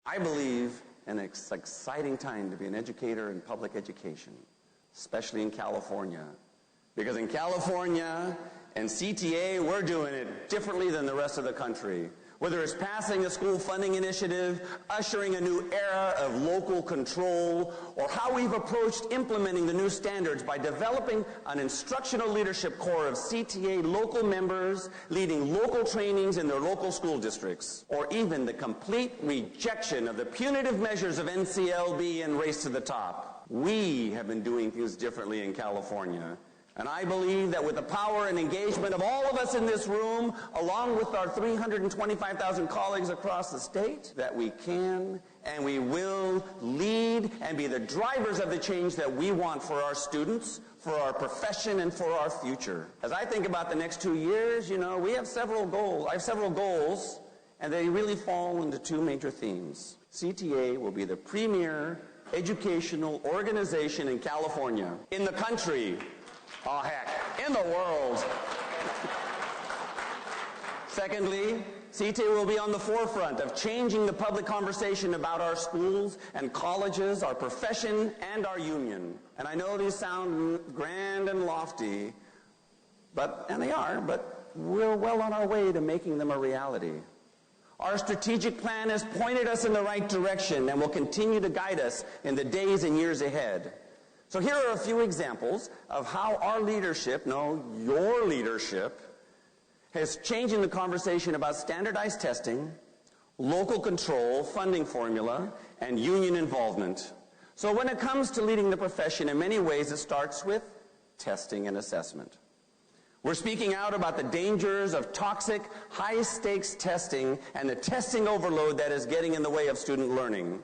I believe in an exciting time to be an educator in public education, especially in California. Because in California and CTA, we're doing it differently than the rest of the country. Whether it's passing a school funding initiative, ushering a new era of local control, or how we've approached implementing the new standards by developing an instructional leadership corps of CTA local members leading local trainings in their local school districts, or even the complete rejection of the punitive measures of NCLB and Race to the Top. We have been doing things differently in California. And I believe that with the power and engagement of all of us in this room, along with our 325,000 colleagues across the state, that we can and we will lead and be the drivers of the change that we want for our students, for our profession, and for our future. As I think about the next 2 years, we have several goals. I have several goals, and they really fall into two major themes. CTA will be the premier educational organization in California, in the country, oh heck, in the world. Secondly, CTA will be on the forefront of changing the public conversation about our schools and colleges, our profession, and our union. And I know these sound grand and lofty, and they are, but we're well on our way to making them a reality. Our strategic plan has pointed us in the right direction and will continue to guide us in the days and years ahead. So here are a few examples of how our leadership, your leadership, is changing the conversation about standardized testing, local control, funding formula, and union involvement. So when it comes to leading the profession, in many ways it starts with testing and assessment. We're speaking out about the dangers of toxic, high-stakes testing and the testing overload that is getting in the way of student learning.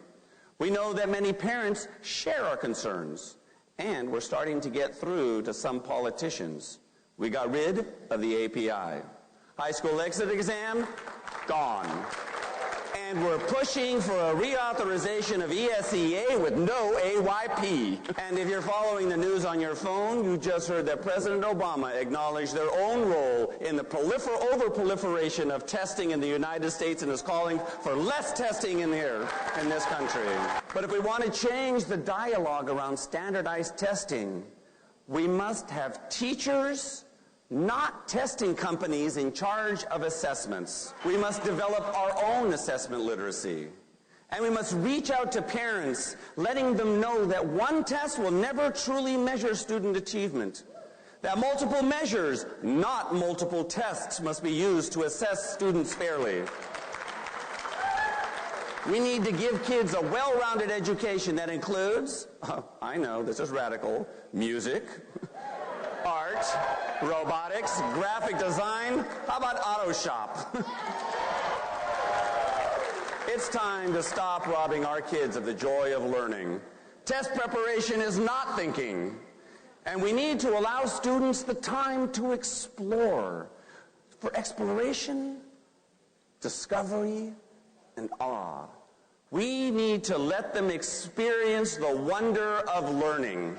We know that many parents share our concerns. And we're starting to get through to some politicians. We got rid of the API. High school exit exam, gone. And we're pushing for a reauthorization of ESEA with no AYP. And if you're following the news on your phone, you just heard that President Obama acknowledged their own role in the over-proliferation of testing in the United States and is calling for less testing in this country. But if we want to change the dialogue around standardized testing, we must have teachers, not testing companies, in charge of assessments. We must develop our own assessment literacy. And we must reach out to parents, letting them know that one test will never truly measure student achievement. That multiple measures, not multiple tests, must be used to assess students fairly. We need to give kids a well-rounded education that includes, I know, this is radical, music, art, robotics, graphic design. How about auto shop? It's time to stop robbing our kids of the joy of learning. Test preparation is not thinking. And we need to allow students the time to explore. For exploration, discovery, and awe. We need to let them experience the wonder of learning.